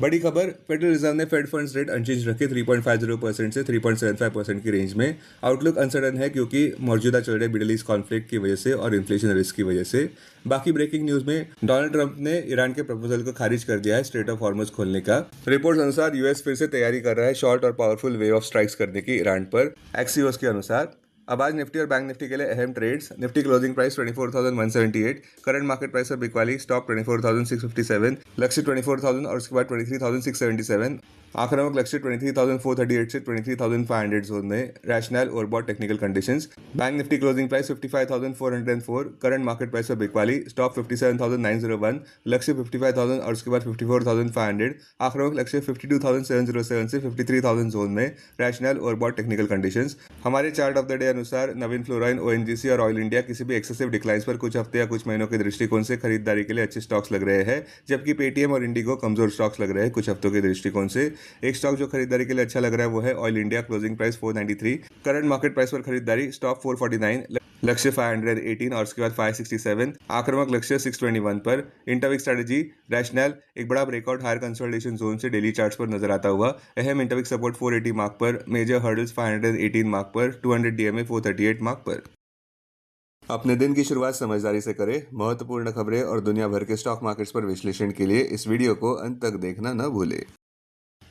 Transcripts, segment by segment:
बड़ी खबर, federal reserve ने फेड फंड्स रेट अनचेंज रखे 3.50% से 3.75% की रेंज में। आउटलुक अनसर्टन है क्योंकि मौजूदा चल रहे मिडिल ईस्ट कॉन्फ्लिक्ट की वजह से और इन्फ्लेशन रिस्क की वजह से। बाकी ब्रेकिंग न्यूज में डोनाल्ड ट्रंप ने ईरान के प्रपोजल को खारिज कर दिया है स्ट्रेट ऑफ हॉर्मुज खोलने का। रिपोर्ट्स अनुसार यूएस फिर से तैयारी कर रहा है शॉर्ट और पावरफुल वेव ऑफ स्ट्राइक्स करने की ईरान पर, एक्सियोस के अनुसार। अब आज निफ्टी और बैंक निफ्टी के लिए अहम trades. Nifty closing price 24,178, current market price पर बिकवाली स्टॉक 24,657, लक्ष्य 24,000 और उसके बाद 23,677। आक्रामक लक्ष्य 23,438 से 23,500 जोन में। Rational overbought technical conditions. Bank Nifty closing price 55,404, current market price पर बिकवाली स्टॉक 57,901, लक्ष्य 55,000 और उसके बाद 54,500। आक्रामक लक्ष्य 52,707 से 53,000 जोन में। Rational overbought technical conditions. हमारे चार्ट ऑफ द डे अनुसार नवीन फ्लोराइन, ओएनजीसी और ऑयल इंडिया किसी भी एक्सेसिव डिक्लाइंस पर कुछ हफ्ते या कुछ महीनों के दृष्टिकोण से खरीदारी के लिए अच्छे स्टॉक्स लग रहे हैं, जबकि पेटीएम और इंडिगो कमजोर स्टॉक्स लग रहे हैं कुछ हफ्तों के दृष्टिकोण से। एक स्टॉक जो खरीदारी के लिए अच्छा लग रहा है वो है oil India, closing price 493, current market price पर खरीदारी स्टॉक 449, लक्ष्य 518 और उसके बाद 567। आक्रामक लक्ष्य 621 पर। इंटरविक स्ट्रेटेजी रैशनल एक बड़ा ब्रेकआउट हायर कंसोलिडेशन जोन से डेली चार्ट्स पर नजर आता हुआ। अहम इंटरविक सपोर्ट 480 मार्क पर, मेजर हर्डल्स 518 मार्क पर, 200 डीएमए 438 मार्क पर। अपने दिन की शुरुआत समझदारी से करें। महत्वपूर्ण खबरें और दुनिया भर के स्टॉक मार्केट्स पर विश्लेषण के लिए इस वीडियो को अंत तक देखना न भूलें।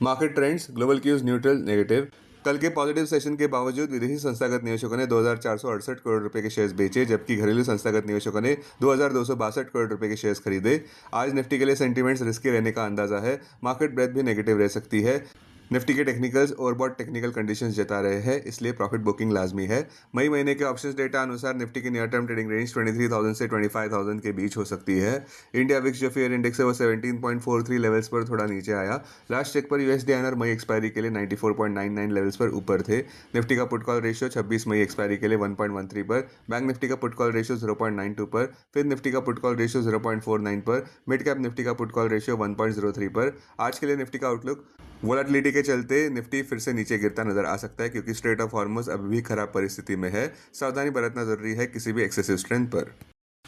Market trends, global cues neutral negative. कल के पॉजिटिव सेशन के बावजूद विदेशी संस्थागत निवेशकों ने 2,468 करोड़ रुपए के शेयर्स बेचे, जबकि घरेलू संस्थागत निवेशकों ने 2,262 करोड़ रुपए के शेयर्स खरीदे। आज निफ्टी के लिए सेंटीमेंट्स रिस्की रहने का अंदाजा है। मार्केट ब्रेथ भी नेगेटिव रह सकती है। निफ्टी के टेक्निकल्स ओवरबॉट टेक्निकल कंडीशंस जता रहे हैं, इसलिए प्रॉफिट बुकिंग लाजमी है। मई महीने के ऑप्शंस डेटा अनुसार निफ्टी की नियर टर्म ट्रेडिंग रेंज 23,000 से 25,000 के बीच हो सकती है। इंडिया विक्स जो फेयर इंडेक्स है वो 17.43 लेवल्स पर थोड़ा नीचे आया। लास्ट चेक पर यूएसडी आईएनआर मई एक्सपायरी के लिए 94.99 लेवल्स पर ऊपर थे। निफ्टी का पुट कॉल रेशियो 26 मई एक्सपायरी के लिए 1.13 पर, बैंक निफ्टी का पुट कॉल रेशियो 0.92 पर, फिर निफ्टी का पुट कॉल रेशियो 0.49 पर, मिड कैप निफ्टी का पुट कॉल रेशियो 1.03 पर। आज के लिए निफ्टी का आउटलुक, वोलेटिलिटी के चलते निफ्टी फिर से नीचे गिरता नजर आ सकता है क्योंकि स्ट्रेट ऑफ हॉर्मुज अभी भी खराब परिस्थिति में है। सावधानी बरतना जरूरी है किसी भी एक्सेसिव स्ट्रेंथ पर।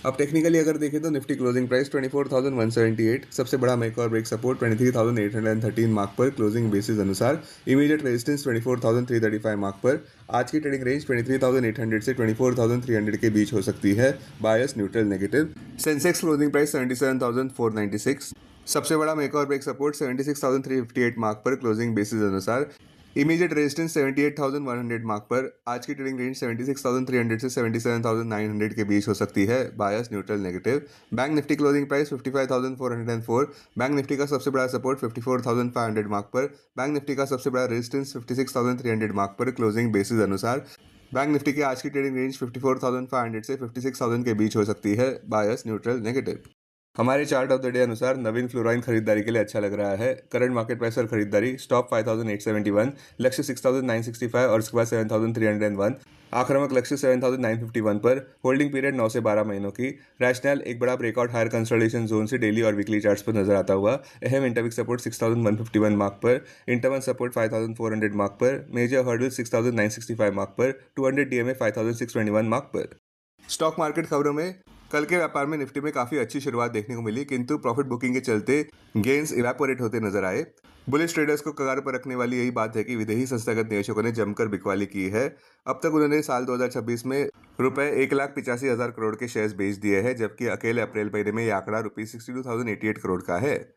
अब टेक्निकली अगर देखें तो निफ्टी क्लोजिंग प्राइस 24,178, सबसे बड़ा मेक और ब्रेक सपोर्ट 23,813 मार्क पर क्लोजिंग बेसिस अनुसार। इमीडिएट रेजिस्टेंस 24,335 मार्क पर। आज की ट्रेडिंग रेंज 23,800 से 24,300 के बीच हो सकती है। Bias neutral negative. Sensex closing price 77,496, सबसे बड़ा मेक और ब्रेक सपोर्ट 76,358 मार्क पर क्लोजिंग बेसिस अनुसार। इमीडिएट रेजिस्टेंस 78,100 मार्क पर। आज की ट्रेडिंग रेंज 76,300 से 77,900 के बीच हो सकती है। Bias neutral negative. Bank Nifty closing price 55,404, bank Nifty का सबसे बड़ा सपोर्ट 54,500 मार्क पर, बैंक निफ्टी का सबसे बड़ा रेजिस्टेंस 56,300 मार्क पर क्लोजिंग बेसिस अनुसार। बैंक निफ्टी की आज की ट्रेडिंग रेंज 54,500 से 56,000 के बीच हो सकती है। Bias neutral negative. हमारे चार्ट ऑफ द डे अनुसार नवीन फ्लोराइन खरीदारी के लिए अच्छा लग रहा है। करंट मार्केट प्राइस पर खरीदारी स्टॉक 5,871, लक्ष्य 6,965 और उसके बाद 7,301। आक्रामक लक्ष्य 7,951 पर। होल्डिंग पीरियड 9 से 12 महीनों की। रैशनल एक बड़ा ब्रेकआउट हायर कंसोलिडेशन जोन से डेली और वीकली चार्ट्स पर नजर आता हुआ। अहम इंटरविक सपोर्ट 6,151 मार्क पर, इंटरवन सपोर्ट 5,400 मार्क पर, मेजर हर्डल 6,965 मार्क पर, 200 डीएमए 5,621 मार्क पर। स्टॉक मार्केट खबरों में कल के व्यापार में निफ्टी में काफी अच्छी शुरुआत देखने को मिली, किंतु प्रॉफिट बुकिंग के चलते गेन्स इवेपोरेट होते नजर आए। बुलिश ट्रेडर्स को कगार पर रखने वाली यही बात है कि विदेशी संस्थागत निवेशकों ने जमकर बिकवाली की है। अब तक उन्होंने साल 2026 में रुपए 1,85,000 करोड़ के शेयर्स बेच दिए हैं, जबकि अकेले अप्रैल महीने में यह आंकड़ा ₹62,088 करोड़ का है।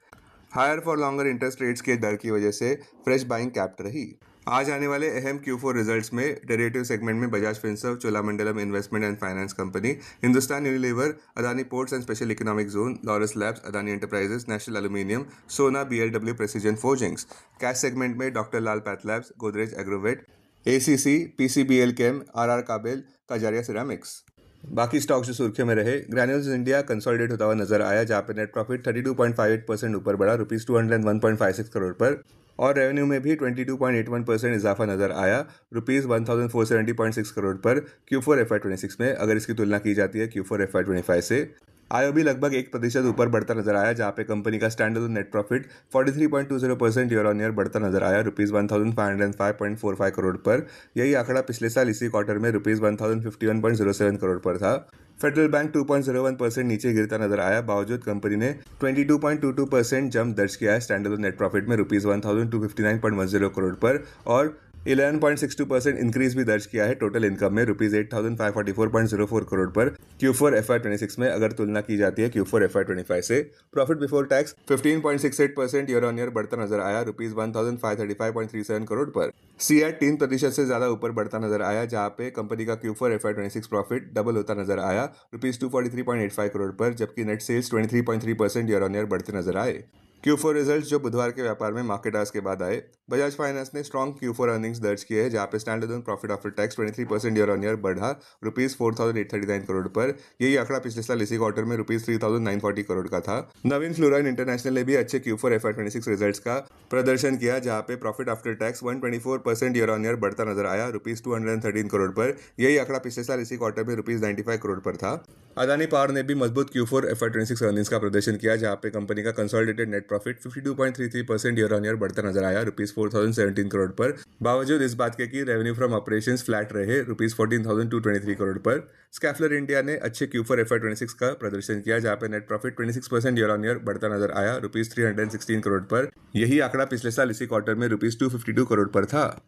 Higher for longer interest rates के दर की वजह से फ्रेश बाइंग कैप्ट रही। आज आने वाले अहम Q4 रिजल्ट्स में डेरिवेटिव सेगमेंट में Bajaj Finserv, Cholamandalam investment and finance company, Hindustan Unilever, Adani ports and special economic zone, Laurus labs, Adani enterprises, national aluminium, सोना, BLW precision forgings. Cash segment में डॉक्टर लाल पैथलैब्स, गोदरेज एग्रोवेट, ACC, PCBL केम, RR काबिल, कजारिया सिरामिक्स। बाकी स्टॉक्स जो सुर्खियों में रहे, ग्रैन्यूल्स इंडिया कंसोलिडेट होता हुआ नजर आया, जहां पे नेट प्रॉफिट 32.58% ऊपर बढ़ा ₹201.56 करोड़ पर, और रेवेन्यू में भी 22.81% इजाफा नजर आया ₹1470.6 करोड़ पर Q4 FY26 में, अगर इसकी तुलना की जाती है Q4 FY25 से। IOB लगभग 1% ऊपर बढ़ता नजर आया, जहां पे कंपनी का standard net profit 43.20% year on year बढ़ता नजर आया ₹1,505.45 करोड़ पर। यही आंकड़ा पिछले साल इसी क्वार्टर में ₹1,051.07 करोड़ पर था। फेडरल बैंक 2.01% नीचे गिरता नजर आया, बावजूद कंपनी ने 22.22% जंप दर्ज किया है स्टैंडर्ड नेट प्रॉफिट में ₹1259.10 करोड़ पर, और 11.62% इंक्रीज भी दर्ज किया है टोटल इनकम में ₹8544.04 करोड़ पर Q4 FY26 में, अगर तुलना की जाती है Q4 FY25 से। Profit before tax 15.68% year on year बढ़ता नजर आया ₹1535.37 करोड़ पर। सीएट 3% से ज्यादा ऊपर बढ़ता नजर आया, जहां पे कंपनी का Q4 FY26 प्रॉफिट डबल होता नजर आया ₹243.85 करोड़ पर, जबकि net sales 23.3% year on year बढ़ते नजर आए। Q4 रिजल्ट्स जो बुधवार के व्यापार में मार्केट आवर्स के बाद आए। बजाज फाइनेंस ने स्ट्रॉन्ग Q4 अर्निंग्स दर्ज किए हैं, जहां पे standard profit after tax 23% year on year बढ़ा ₹4,839 करोड़ पर। यही आंकड़ा पिछले साल इसी क्वार्टर में ₹3,940 करोड़ का था। नवीन फ्लोराइन इंटरनेशनल ने भी अच्छे Q4 FY26 रिजल्ट्स का प्रदर्शन किया, जहां पे profit after tax 124% year on year बढ़ता नजर आया ₹213 करोड़ पर। यही आंकड़ा पिछले साल इसी क्वार्टर में ₹95 करोड़ पर था। अदानी पावर ने भी मजबूत Q4 FY26 अर्निंग्स का प्रदर्शन किया, जहां पे कंपनी का consolidated net profit 52.33% year on year बढ़ता नजर आया ₹4,017 करोड़ पर, बावजूद इस बात के कि रेवेन्यू फ्रॉम ऑपरेशंस फ्लैट रहे ₹14,223 करोड़ पर। स्कैफलर इंडिया ने अच्छे Q4 FY26 का प्रदर्शन किया, जहां पे net profit 26% year on year बढ़ता नजर आया ₹316 करोड़ पर। यही आंकड़ा पिछले साल इसी क्वार्टर में ₹252 करोड़ पर था।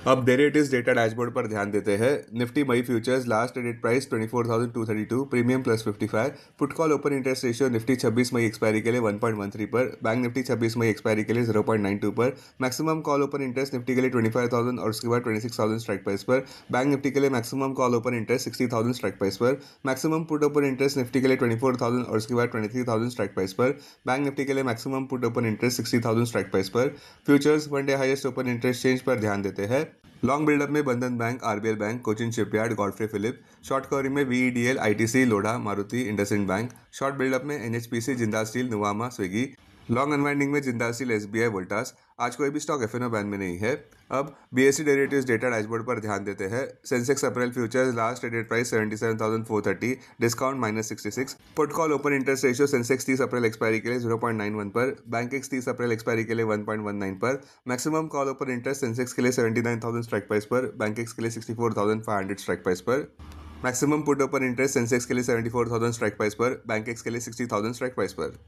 अब डेरिवेटिव्स डेटा डैशबोर्ड पर ध्यान देते हैं। निफ्टी मई futures last traded price 24,232, premium +55। Put call open interest ratio Nifty 26 मई एक्सपायरी के लिए 1.13 पर, बैंक निफ्टी 26 मई एक्सपायरी के लिए 0.92 पर, maximum call open interest Nifty के लिए 25,000 और उसके बाद 26,000 स्ट्राइक प्राइस पर, बैंक निफ्टी के लिए maximum call open interest 60,000 strike price पर, maximum put open interest Nifty के लिए 24,000 और उसके बाद 23,000 स्ट्राइक प्राइस पर, बैंक निफ्टी के लिए maximum put open interest 60,000 strike price पर। Futures one day highest open interest change पर ध्यान देते हैं। लॉन्ग बिल्डअप में Bandhan bank, RBL bank, Cochin shipyard, Godfrey Phillips. Short covering में VEDL, ITC, Lodha, Maruti, IndusInd bank. Short buildup में NHPC, Jindal steel, Nuvama, Swiggy. Long unwinding में Jindal steel, SBI, Voltas. आज कोई भी स्टॉक एफएनओ बैन में नहीं है। अब बीएससी डेरिवेटिव्स डेटा डैशबोर्ड पर ध्यान देते हैं। Sensex April futures last traded price 77,430, discount -66। Put call open interest ratio Sensex 30 April expiry के लिए 0.91 पर, बैंक एक्स 30 अप्रैल एक्सपायरी के लिए 1.19 पर, maximum call open interest Sensex के लिए 79,000 स्ट्राइक प्राइस पर, बैंक एक्स के लिए 64,500 स्ट्राइक प्राइस पर, maximum put open interest Sensex के लिए 74,000 स्ट्राइक प्राइस पर, बैंक एक्स के लिए 60,000 स्ट्राइक प्राइस पर।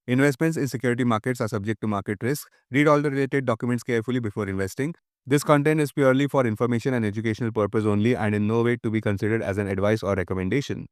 Investments in security markets are subject to market risk. Read all the related documents carefully before investing. This content is purely for information and educational purpose only and in no way to be considered as an advice or recommendation.